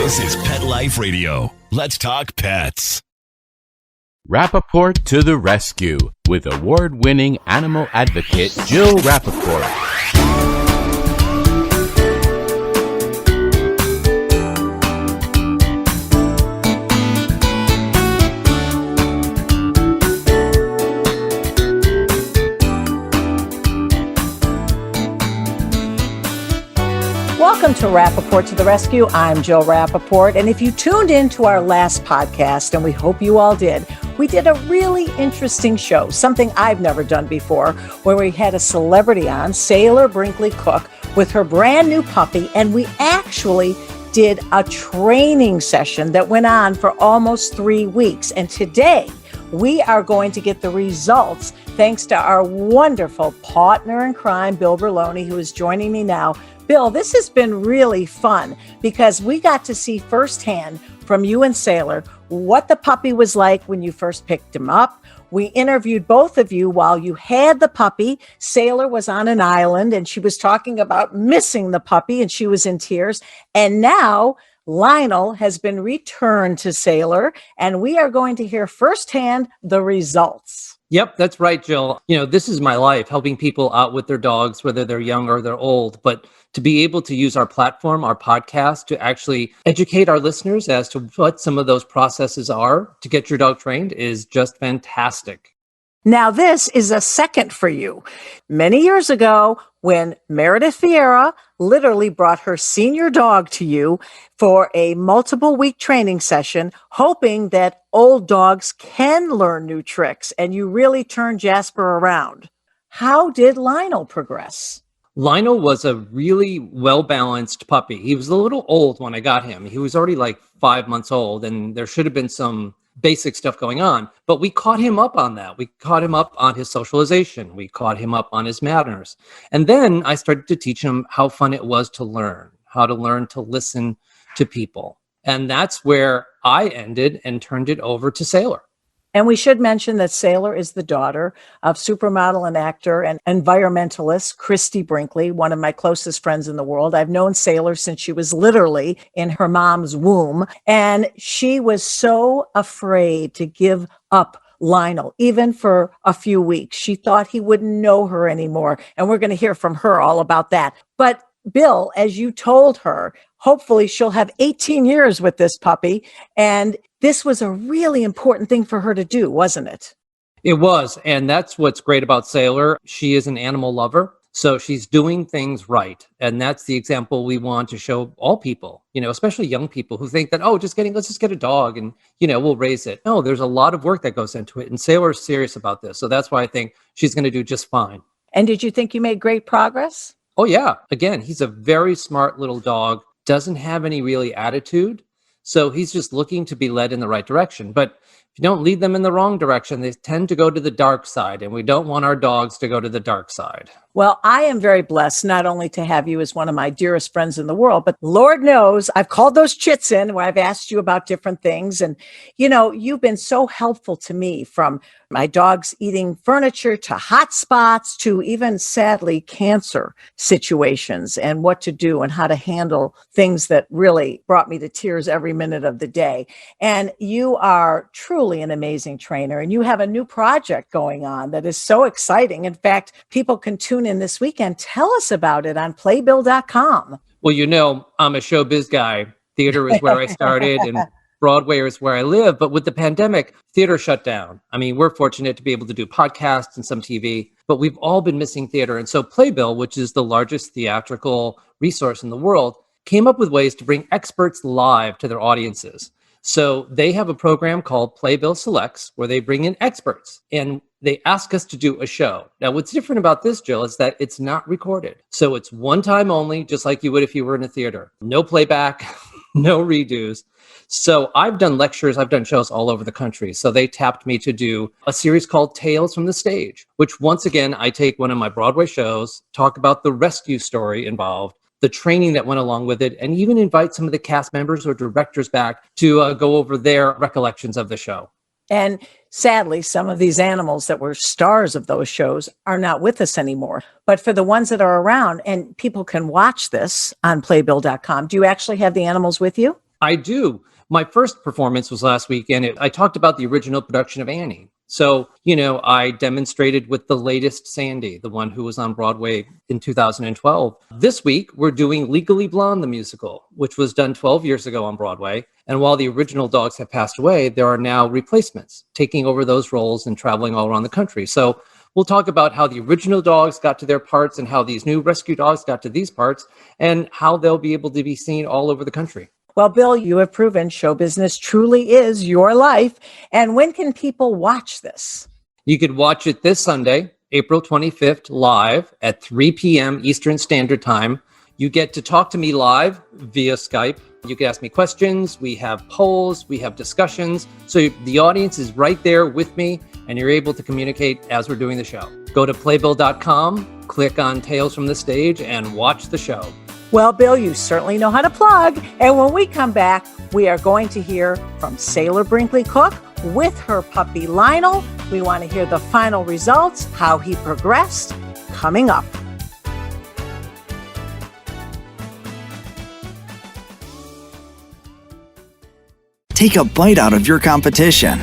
This is Pet Life Radio. Let's talk pets. Rappaport to the rescue with award-winning animal advocate Jill Rappaport. Welcome to Rappaport to the Rescue. I'm Jill Rappaport, and if you tuned in to our last podcast, and we hope you all did, we did a really interesting show, something I've never done before, where we had a celebrity on, Sailor Brinkley Cook, with her brand new puppy, and we actually did a training session that went on for almost 3 weeks. And today, we are going to get the results thanks to our wonderful partner in crime, Bill Berloni, who is joining me now. Bill, this has been really fun because we got to see firsthand from you and Sailor what the puppy was like when you first picked him up. We interviewed both of you while you had the puppy. Sailor was on an island and she was talking about missing the puppy and she was in tears. And now Lionel has been returned to Sailor and we are going to hear firsthand the results. Yep, that's right, Jill. This is my life, helping people out with their dogs, whether they're young or they're old. But to be able to use our platform, our podcast, to actually educate our listeners as to what some of those processes are to get your dog trained is just fantastic. Now, this is a second for you. Many years ago, when Meredith Vieira literally brought her senior dog to you for a multiple-week training session, hoping that old dogs can learn new tricks, and you really turned Jasper around. How did Lionel progress? Lionel was a really well-balanced puppy. He was a little old when I got him. He was already like 5 months old, and there should have been some basic stuff going on, but we caught him up on that. We caught him up on his socialization. We caught him up on his manners. And then I started to teach him how fun it was to learn, how to learn to listen to people. And that's where I ended and turned it over to Sailor. And we should mention that Sailor is the daughter of supermodel and actor and environmentalist Christie Brinkley, one of my closest friends in the world. I've known Sailor since she was literally in her mom's womb. And she was so afraid to give up Lionel, even for a few weeks. She thought he wouldn't know her anymore. And we're going to hear from her all about that. But Bill, as you told her, hopefully she'll have 18 years with this puppy. And this was a really important thing for her to do, wasn't it? It was. And that's what's great about Sailor. She is an animal lover. So she's doing things right. And that's the example we want to show all people, especially young people who think that, let's just get a dog and, we'll raise it. No, there's a lot of work that goes into it. And Sailor is serious about this. So that's why I think she's going to do just fine. And did you think you made great progress? Oh, yeah. Again, he's a very smart little dog, doesn't have any really attitude. So he's just looking to be led in the right direction. But if you don't lead them in the wrong direction, they tend to go to the dark side. And we don't want our dogs to go to the dark side. Well, I am very blessed not only to have you as one of my dearest friends in the world, but Lord knows I've called those chits in where I've asked you about different things. And, you've been so helpful to me, from my dogs eating furniture to hot spots to even, sadly, cancer situations and what to do and how to handle things that really brought me to tears every minute of the day. And you are truly an amazing trainer. And you have a new project going on that is so exciting. In fact, people can tune in this weekend. Tell us about it on playbill.com. Well, I'm a showbiz guy. Theater is where I started and Broadway is where I live. But with the pandemic, theater shut down. I mean, we're fortunate to be able to do podcasts and some TV, but we've all been missing theater. And so Playbill, which is the largest theatrical resource in the world, came up with ways to bring experts live to their audiences. So they have a program called Playbill Selects where they bring in experts and they ask us to do a show. Now, what's different about this, Jill, is that it's not recorded. So it's one time only, just like you would if you were in a theater. No playback, no redos. So I've done lectures, I've done shows all over the country. So they tapped me to do a series called Tales from the Stage, which once again, I take one of my Broadway shows, talk about the rescue story involved, the training that went along with it, and even invite some of the cast members or directors back to go over their recollections of the show. And sadly, some of these animals that were stars of those shows are not with us anymore. But for the ones that are around, and people can watch this on playbill.com, do you actually have the animals with you? I do. My first performance was last week, and I talked about the original production of Annie. So, I demonstrated with the latest Sandy, the one who was on Broadway in 2012. This week, we're doing Legally Blonde, the musical, which was done 12 years ago on Broadway. And while the original dogs have passed away, there are now replacements taking over those roles and traveling all around the country. So we'll talk about how the original dogs got to their parts and how these new rescue dogs got to these parts and how they'll be able to be seen all over the country. Well, Bill, you have proven show business truly is your life. And when can people watch this? You could watch it this Sunday, April 25th, live at 3 p.m. Eastern Standard Time. You get to talk to me live via Skype. You can ask me questions. We have polls. We have discussions. So the audience is right there with me, and you're able to communicate as we're doing the show. Go to playbill.com, click on Tales from the Stage, and watch the show. Well, Bill, you certainly know how to plug. And when we come back, we are going to hear from Sailor Brinkley Cook with her puppy Lionel. We want to hear the final results, how he progressed, coming up. Take a bite out of your competition.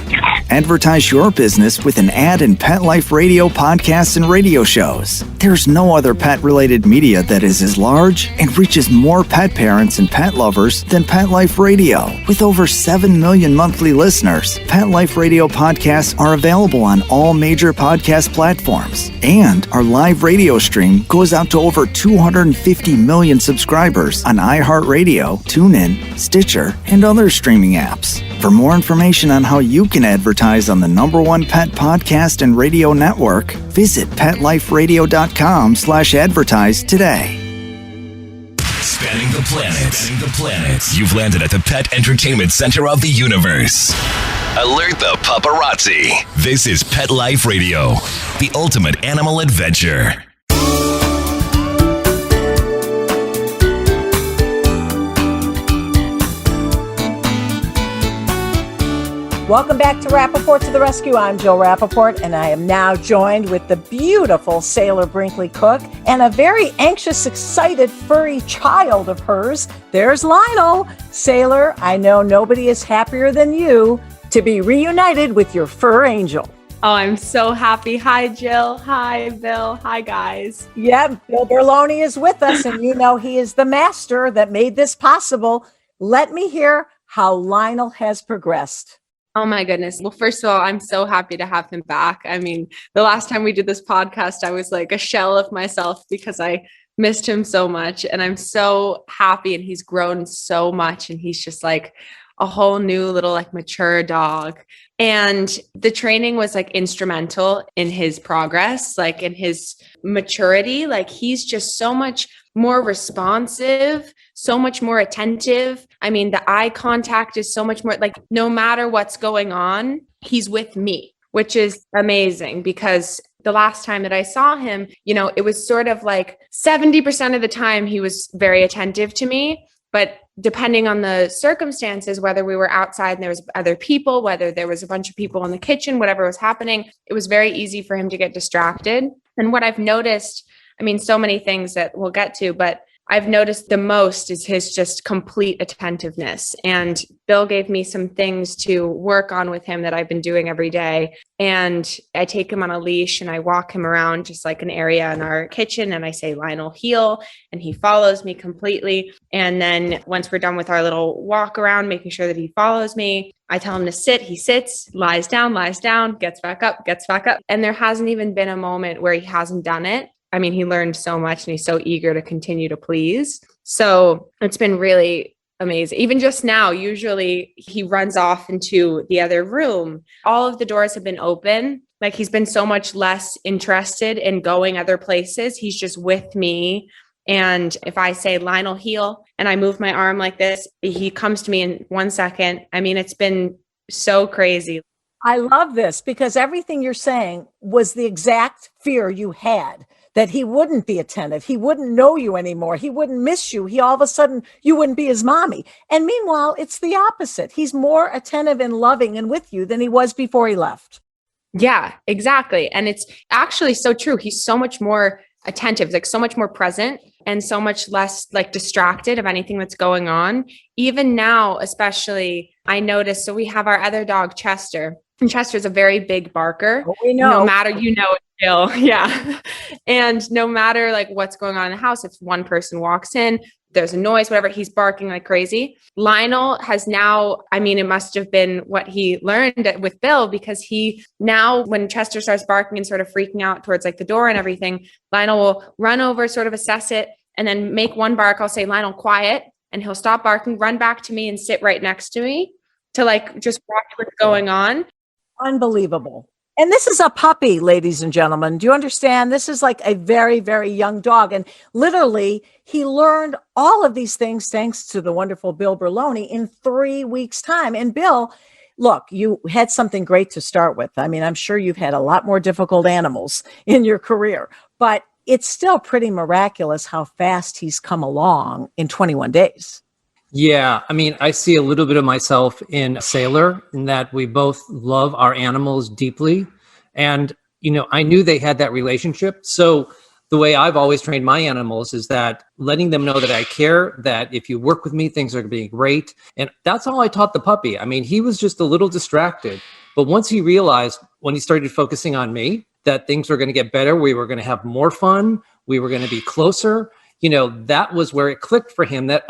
Advertise your business with an ad in Pet Life Radio podcasts and radio shows. There's no other pet-related media that is as large and reaches more pet parents and pet lovers than Pet Life Radio. With over 7 million monthly listeners, Pet Life Radio podcasts are available on all major podcast platforms. And our live radio stream goes out to over 250 million subscribers on iHeartRadio, TuneIn, Stitcher, and other streaming apps. For more information on how you can advertise on the #1 pet podcast and radio network, visit PetLifeRadio.com/advertise today. Spanning the planet. You've landed at the pet entertainment center of the universe. Alert the paparazzi. This is Pet Life Radio, the ultimate animal adventure. Welcome back to Rappaport to the Rescue. I'm Jill Rappaport, and I am now joined with the beautiful Sailor Brinkley Cook and a very anxious, excited, furry child of hers. There's Lionel. Sailor, I know nobody is happier than you to be reunited with your fur angel. Oh, I'm so happy. Hi, Jill. Hi, Bill. Hi, guys. Yep, Bill Berloni is with us, and you know he is the master that made this possible. Let me hear how Lionel has progressed. Oh my goodness. Well, first of all, I'm so happy to have him back. I mean, the last time we did this podcast, I was like a shell of myself because I missed him so much. And I'm so happy, and he's grown so much, and he's just like a whole new little like mature dog. And the training was like instrumental in his progress, like in his maturity. Like he's just so much more responsive, so much more attentive. I mean, the eye contact is so much more like no matter what's going on, he's with me, which is amazing because the last time that I saw him, it was sort of like 70% of the time he was very attentive to me. But depending on the circumstances, whether we were outside and there was other people, whether there was a bunch of people in the kitchen, whatever was happening, it was very easy for him to get distracted. And what I've noticed, I mean, so many things that we'll get to, but I've noticed the most is his just complete attentiveness. And Bill gave me some things to work on with him that I've been doing every day. And I take him on a leash and I walk him around just like an area in our kitchen. And I say, Lionel, heel. And he follows me completely. And then once we're done with our little walk around, making sure that he follows me, I tell him to sit. He sits, lies down, gets back up. And there hasn't even been a moment where he hasn't done it. I mean, he learned so much and he's so eager to continue to please. So it's been really amazing. Even just now, usually he runs off into the other room. All of the doors have been open. Like he's been so much less interested in going other places. He's just with me. And if I say Lionel heel and I move my arm like this, he comes to me in 1 second. I mean, it's been so crazy. I love this because everything you're saying was the exact fear you had. That he wouldn't be attentive. He wouldn't know you anymore. He wouldn't miss you. All of a sudden, you wouldn't be his mommy. And meanwhile, it's the opposite. He's more attentive and loving and with you than he was before he left. Yeah, exactly. And it's actually so true. He's so much more attentive, like so much more present. and so much less like distracted of anything that's going on. Even now, especially, I noticed, so we have our other dog, Chester. And Chester's a very big barker. Oh, we know. No matter, Bill. Yeah. And no matter like what's going on in the house, if one person walks in, there's a noise, whatever, he's barking like crazy. Lionel has now, I mean, it must have been what he learned with Bill, because he now, when Chester starts barking and sort of freaking out towards like the door and everything, Lionel will run over, sort of assess it, and then make one bark. I'll say, Lionel, quiet. And he'll stop barking, run back to me and sit right next to me to like just watch what's going on. Unbelievable. And this is a puppy, ladies and gentlemen. Do you understand? This is like a very, very young dog. And literally, he learned all of these things thanks to the wonderful Bill Berloni in 3 weeks' time. And Bill, look, you had something great to start with. I mean, I'm sure you've had a lot more difficult animals in your career, but it's still pretty miraculous how fast he's come along in 21 days. Yeah, I mean, I see a little bit of myself in Sailor, in that we both love our animals deeply. And, I knew they had that relationship. So the way I've always trained my animals is that letting them know that I care, that if you work with me, things are going to be great. And that's all I taught the puppy. I mean, he was just a little distracted. But once he realized, when he started focusing on me, that things were going to get better, we were going to have more fun, we were going to be closer, that was where it clicked for him that,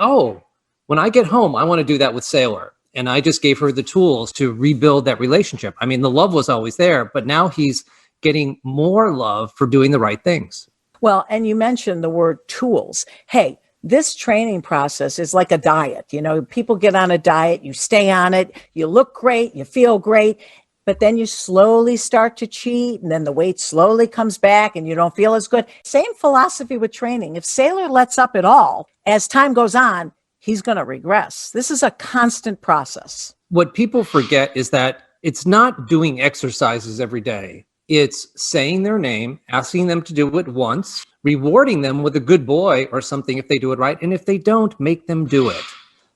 when I get home, I want to do that with Sailor. And I just gave her the tools to rebuild that relationship. I mean, the love was always there, but now he's getting more love for doing the right things. Well, and you mentioned the word tools. Hey, this training process is like a diet. People get on a diet, you stay on it, you look great, you feel great, but then you slowly start to cheat, and then the weight slowly comes back and you don't feel as good. Same philosophy with training. If Sailor lets up at all, as time goes on, he's going to regress. This is a constant process. What people forget is that it's not doing exercises every day. It's saying their name, asking them to do it once, rewarding them with a good boy or something if they do it right. And if they don't, make them do it.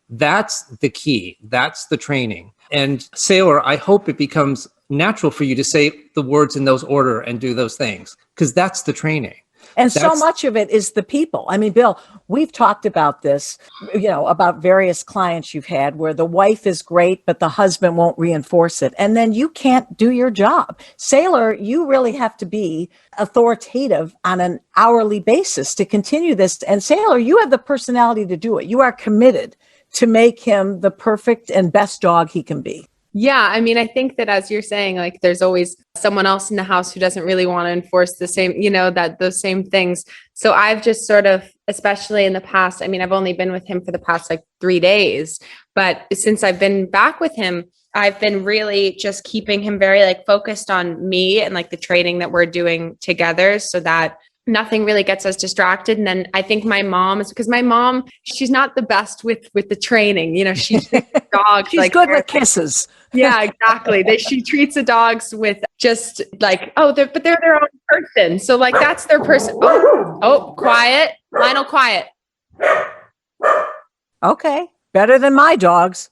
That's the key. That's the training. And Sailor, I hope it becomes natural for you to say the words in those order and do those things, because that's the training. And so much of it is the people. I mean, Bill, we've talked about this, about various clients you've had where the wife is great, but the husband won't reinforce it. And then you can't do your job. Sailor, you really have to be authoritative on an hourly basis to continue this. And Sailor, you have the personality to do it. You are committed to make him the perfect and best dog he can be. Yeah. I mean, I think that, as you're saying, like there's always someone else in the house who doesn't really want to enforce the same, those same things. So I've just sort of, especially in the past, I mean, I've only been with him for the past like 3 days, but since I've been back with him, I've been really just keeping him very like focused on me and like the training that we're doing together, so that nothing really gets us distracted. And then I think my mom is, because my mom, she's not the best with the training. She treats dogs. She's like good with kisses. Yeah, exactly. She treats the dogs with just like, they're their own person. So like, that's their person. Oh, quiet. Lionel, quiet. Okay. Better than my dogs.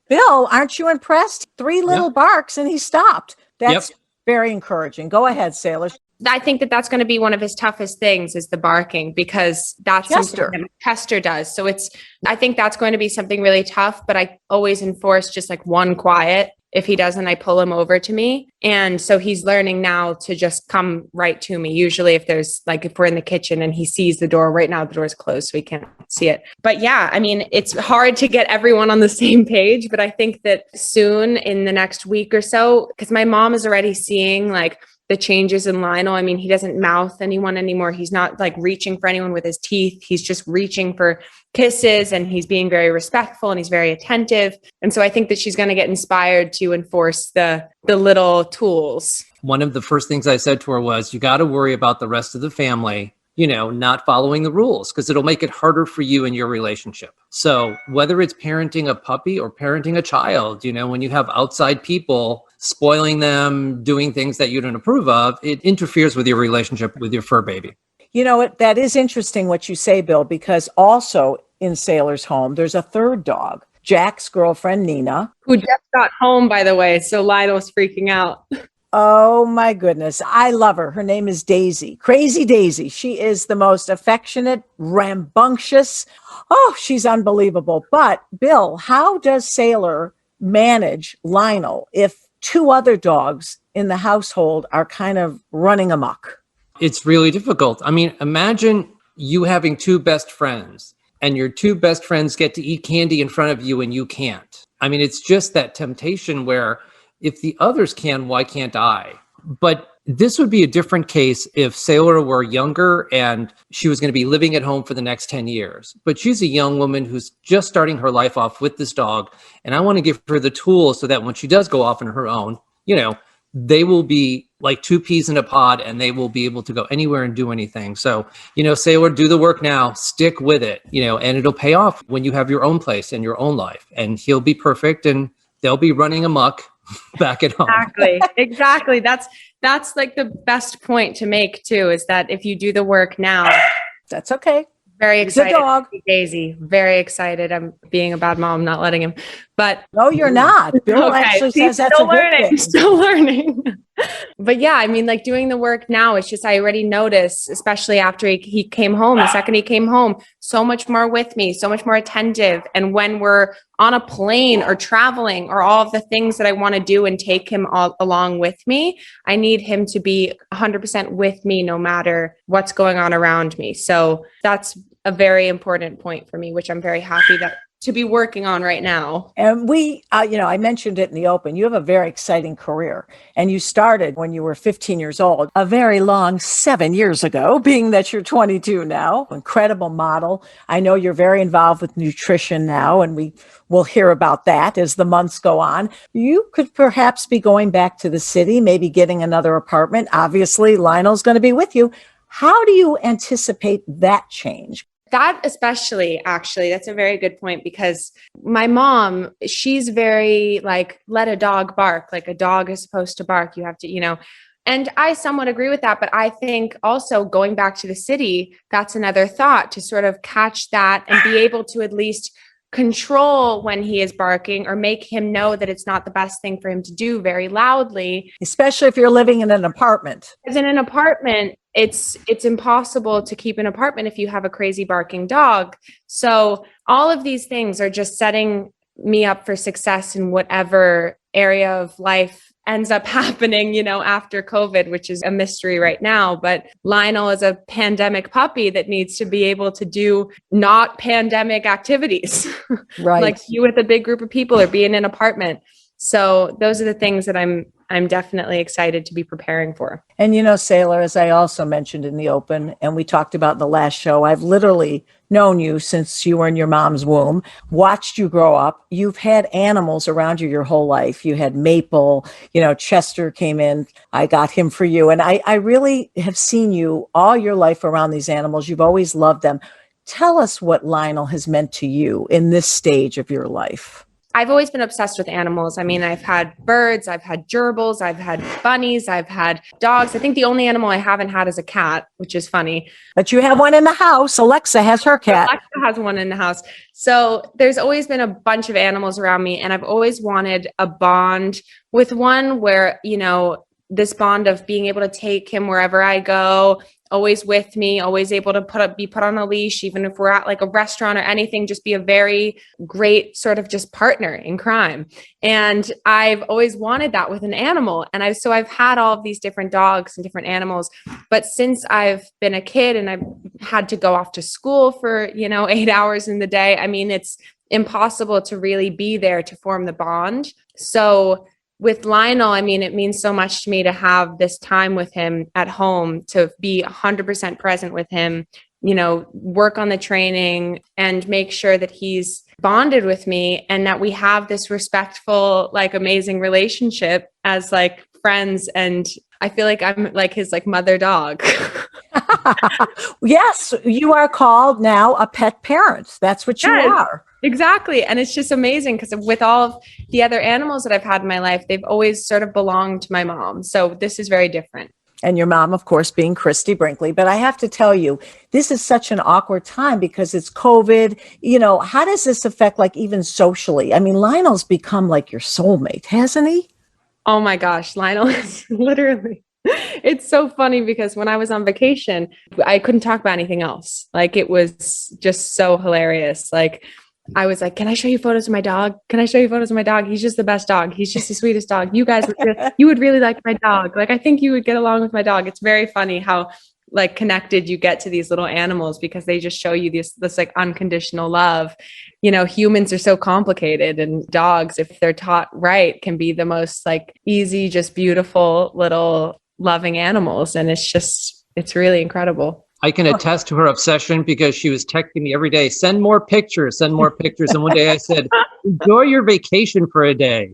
Bill, aren't you impressed? 3 little barks and he stopped. That's very encouraging. Go ahead, Sailor. I think that that's going to be one of his toughest things, is the barking, because that's something that Chester does. So I think that's going to be something really tough, but I always enforce just like one quiet. If he doesn't, I pull him over to me. And so he's learning now to just come right to me. Usually if we're in the kitchen and he sees the door, right now the door is closed, so he can't see it. But yeah, I mean, it's hard to get everyone on the same page, but I think that soon, in the next week or so, because my mom is already seeing like the changes in Lionel. I mean, he doesn't mouth anyone anymore. He's not like reaching for anyone with his teeth. He's just reaching for kisses, and he's being very respectful, and he's very attentive. And so I think that she's going to get inspired to enforce the little tools. One of the first things I said to her was, you got to worry about the rest of the family, not following the rules, because it'll make it harder for you in your relationship. So whether it's parenting a puppy or parenting a child, when you have outside people spoiling them, doing things that you don't approve of, it interferes with your relationship with your fur baby. You know what? That is interesting what you say, Bill, because also in Sailor's home, there's a third dog, Jack's girlfriend, Nina. Who just got home, by the way. So Lionel's freaking out. Oh my goodness. I love her. Her name is Daisy. Crazy Daisy. She is the most affectionate, rambunctious. Oh, she's unbelievable. But Bill, how does Sailor manage Lionel if two other dogs in the household are kind of running amok? It's really difficult. I mean, imagine you having two best friends and your two best friends get to eat candy in front of you and you can't. I mean, it's just that temptation where if the others can, why can't I? But this would be a different case if Sailor were younger and she was going to be living at home for the next 10 years. But she's a young woman who's just starting her life off with this dog. And I want to give her the tools so that when she does go off on her own, they will be like two peas in a pod and they will be able to go anywhere and do anything. So, Sailor, do the work now, stick with it, and it'll pay off when you have your own place and your own life. And he'll be perfect and they'll be running amok back at home. Exactly. That's like the best point to make too, is that if you do the work now, that's okay. Very excited. He's a dog. Daisy. Very excited. I'm being a bad mom, not letting him. But no, you're not. Bill actually says that's still a good learning. thing. Still learning. But yeah, I mean, like doing the work now, it's just, I already noticed, especially after he came home, the second he came home, so much more with me, so much more attentive. And when we're on a plane or traveling or all of the things that I want to do and take him all along with me, I need him to be 100% with me no matter what's going on around me. So that's a very important point for me, which I'm very happy to be working on right now. And we, I mentioned it in the open, you have a very exciting career and you started when you were 15 years old, a very long 7 years ago, being that you're 22 now, incredible model. I know you're very involved with nutrition now, and we will hear about that as the months go on. You could perhaps be going back to the city, maybe getting another apartment. Obviously, Lionel's going to be with you. How do you anticipate that change? That especially, actually, that's a very good point, because my mom, she's very like, let a dog bark, like a dog is supposed to bark. You have to, and I somewhat agree with that. But I think also going back to the city, that's another thought, to sort of catch that and be able to at least control when he is barking, or make him know that it's not the best thing for him to do very loudly. Especially if you're living in an apartment. Because in an apartment, it's impossible to keep an apartment if you have a crazy barking dog. So all of these things are just setting me up for success in whatever area of life ends up happening, after COVID, which is a mystery right now. But Lionel is a pandemic puppy that needs to be able to do not pandemic activities, right? Like you with a big group of people or be in an apartment. So those are the things that I'm definitely excited to be preparing for. And Sailor, as I also mentioned in the open, and we talked about in the last show, I've literally known you since you were in your mom's womb, watched you grow up. You've had animals around you your whole life. You had Maple, Chester came in. I got him for you. And I really have seen you all your life around these animals. You've always loved them. Tell us what Lionel has meant to you in this stage of your life. I've always been obsessed with animals. I mean, I've had birds, I've had gerbils, I've had bunnies, I've had dogs. I think the only animal I haven't had is a cat, which is funny. But you have one in the house. Alexa has her cat. Alexa has one in the house. So there's always been a bunch of animals around me, and I've always wanted a bond with one where, this bond of being able to take him wherever I go, always with me, always able to be put on a leash, even if we're at like a restaurant or anything, just be a very great sort of just partner in crime. And I've always wanted that with an animal. And I've had all of these different dogs and different animals. But since I've been a kid and I've had to go off to school for, 8 hours in the day, I mean, it's impossible to really be there to form the bond. So with Lionel, I mean, it means so much to me to have this time with him at home, to be 100% present with him, work on the training and make sure that he's bonded with me and that we have this respectful, like amazing relationship as like friends. And I feel like I'm like his like mother dog. Yes, you are called now a pet parent. That's what you are. Exactly. And it's just amazing because with all of the other animals that I've had in my life, they've always sort of belonged to my mom. So this is very different. And your mom, of course, being Christie Brinkley. But I have to tell you, this is such an awkward time because it's COVID. How does this affect like even socially? I mean, Lionel's become like your soulmate, hasn't he? Oh my gosh, Lionel is literally, it's so funny because when I was on vacation, I couldn't talk about anything else. Like it was just so hilarious. Like I was like, can I show you photos of my dog? Can I show you photos of my dog? He's just the best dog. He's just the sweetest dog. You guys, you would really like my dog. Like, I think you would get along with my dog. It's very funny how like connected you get to these little animals because they just show you this like unconditional love. You know, humans are so complicated, and dogs, if they're taught right, can be the most like easy, just beautiful little loving animals. And it's really incredible. I can attest to her obsession because she was texting me every day, send more pictures, send more pictures. And one day I said, enjoy your vacation for a day.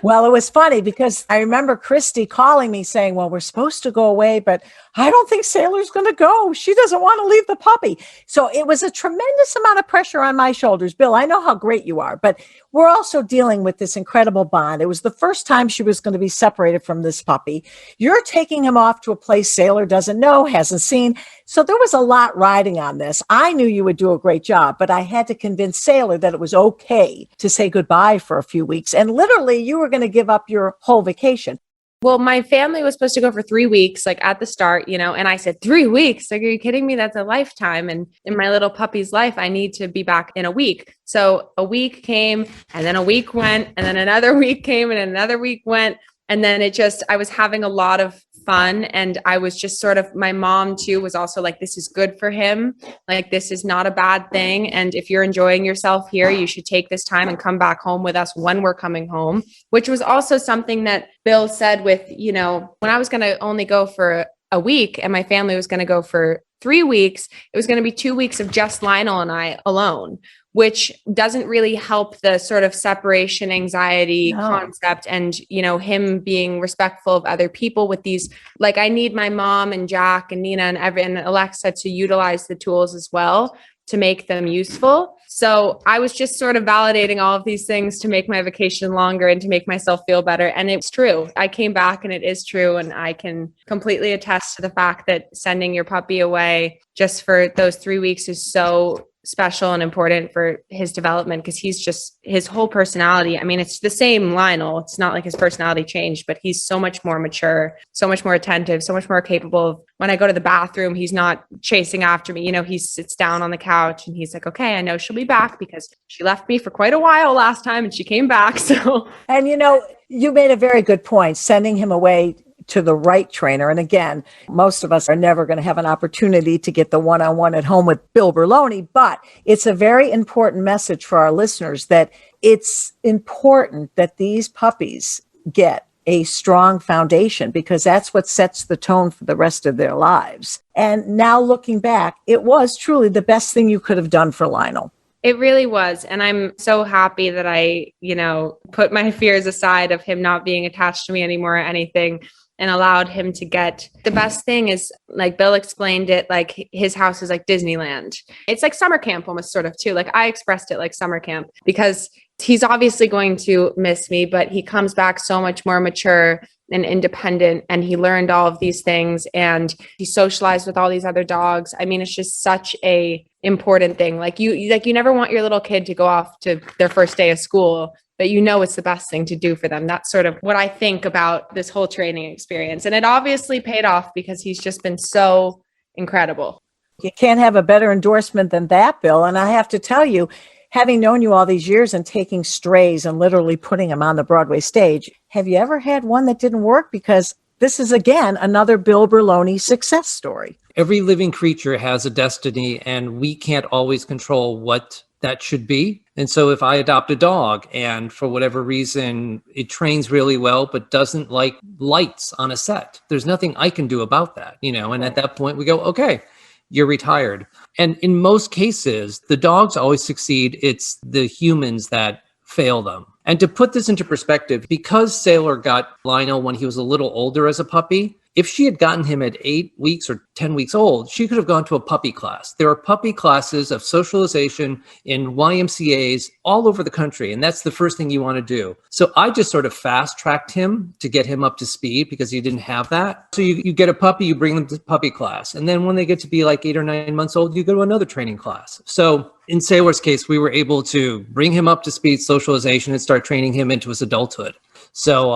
Well, it was funny because I remember Christie calling me saying, well, we're supposed to go away, but I don't think Sailor's going to go. She doesn't want to leave the puppy. So it was a tremendous amount of pressure on my shoulders. Bill, I know how great you are, but we're also dealing with this incredible bond. It was the first time she was going to be separated from this puppy. You're taking him off to a place Sailor doesn't know, hasn't seen. So there was a lot riding on this. I knew you would do a great job, but I had to convince Sailor that it was okay to say goodbye for a few weeks. And literally, you were going to give up your whole vacation. Well, my family was supposed to go for 3 weeks, like at the start, you know, and I said, 3 weeks? Like, are you kidding me? That's a lifetime. And in my little puppy's life, I need to be back in a week. So a week came, and then a week went, and then another week came, and another week went. And then I was having a lot of fun. And I was just sort of, my mom too was also like, this is good for him. Like, this is not a bad thing. And if you're enjoying yourself here, you should take this time and come back home with us when we're coming home, which was also something that Bill said with, you know, when I was going to only go for a week and my family was going to go for 3 weeks, it was going to be 2 weeks of just Lionel and I alone, which doesn't really help the sort of separation anxiety concept. And, you know, him being respectful of other people with these, like, I need my mom and Jack and Nina and Alexa to utilize the tools as well to make them useful. So I was just sort of validating all of these things to make my vacation longer and to make myself feel better. And it's true. I came back and it is true. And I can completely attest to the fact that sending your puppy away just for those 3 weeks is so special and important for his development, because he's just, his whole personality, I mean, it's the same Lionel. It's not like his personality changed, but he's so much more mature, so much more attentive, so much more capable of, when I go to the bathroom, he's not chasing after me. You know, he sits down on the couch and he's like, okay, I know she'll be back because she left me for quite a while last time and she came back. So, and you know, you made a very good point, sending him away to the right trainer. And again, most of us are never going to have an opportunity to get the one-on-one at home with Bill Berloni, but it's a very important message for our listeners that it's important that these puppies get a strong foundation, because that's what sets the tone for the rest of their lives. And now looking back, it was truly the best thing you could have done for Lionel. It really was. And I'm so happy that I, you know, put my fears aside of him not being attached to me anymore or anything, and allowed him to get, the best thing is, like Bill explained it, like his house is like Disneyland. It's like summer camp almost, sort of too. Like I expressed it like summer camp, because he's obviously going to miss me, but he comes back so much more mature and independent, and he learned all of these things and he socialized with all these other dogs. I mean, it's just such a important thing. Like you never want your little kid to go off to their first day of school, but you know it's the best thing to do for them. That's sort of what I think about this whole training experience. And it obviously paid off because he's just been so incredible. You can't have a better endorsement than that, Bill. And I have to tell you, having known you all these years and taking strays and literally putting them on the Broadway stage, have you ever had one that didn't work? Because this is, again, another Bill Berloni success story. Every living creature has a destiny, and we can't always control what that should be. And so if I adopt a dog and for whatever reason it trains really well but doesn't like lights on a set, there's nothing I can do about that, you know. And at that point we go, okay, you're retired. And in most cases, the dogs always succeed. It's the humans that fail them. And to put this into perspective, because Sailor got Lionel when he was a little older as a puppy, if she had gotten him at 8 weeks or 10 weeks old, she could have gone to a puppy class. There are puppy classes of socialization in YMCAs all over the country, and that's the first thing you want to do. So I just sort of fast-tracked him to get him up to speed because he didn't have that. So you get a puppy, you bring them to puppy class, and then when they get to be like 8 or 9 months old, you go to another training class. So in Sailor's case, we were able to bring him up to speed socialization and start training him into his adulthood. So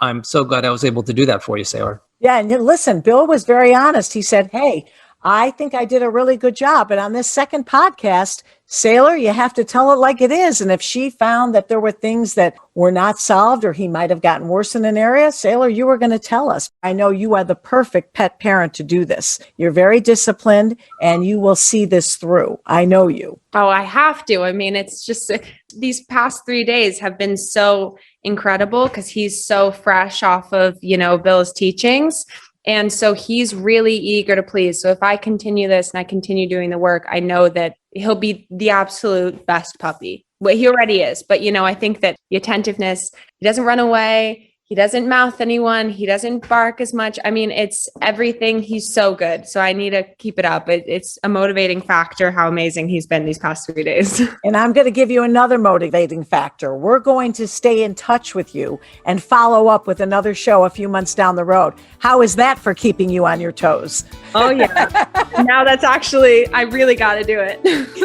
I'm so glad I was able to do that for you, Sailor. Yeah. And listen, Bill was very honest. He said, hey, I think I did a really good job. And on this second podcast, Sailor, you have to tell it like it is. And if she found that there were things that were not solved or he might have gotten worse in an area, Sailor, you were going to tell us. I know you are the perfect pet parent to do this. You're very disciplined and you will see this through. I know you. Oh, I have to. I mean, it's just these past 3 days have been so incredible because he's so fresh off of, Bill's teachings. And so he's really eager to please. So if I continue this and I continue doing the work, I know that he'll be the absolute best puppy. Well, he already is. But, I think that the attentiveness, he doesn't run away. He doesn't mouth anyone. He doesn't bark as much. I mean, it's everything. He's so good. So I need to keep it up. It's a motivating factor how amazing he's been these past 3 days. And I'm going to give you another motivating factor. We're going to stay in touch with you and follow up with another show a few months down the road. How is that for keeping you on your toes? Oh, yeah. Now that's actually, I really got to do it.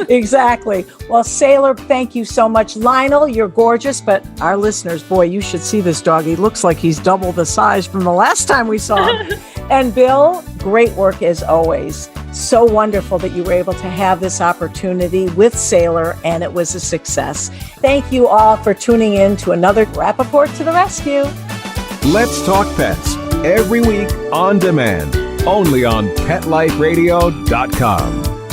Exactly. Well, Sailor, thank you so much. Lionel, you're gorgeous, but our listeners, boy, you should see this dog. He looks like he's double the size from the last time we saw him. And Bill, great work as always. So wonderful that you were able to have this opportunity with Sailor, and it was a success. Thank you all for tuning in to another Rappaport to the Rescue. Let's Talk Pets, every week on demand, only on PetLifeRadio.com.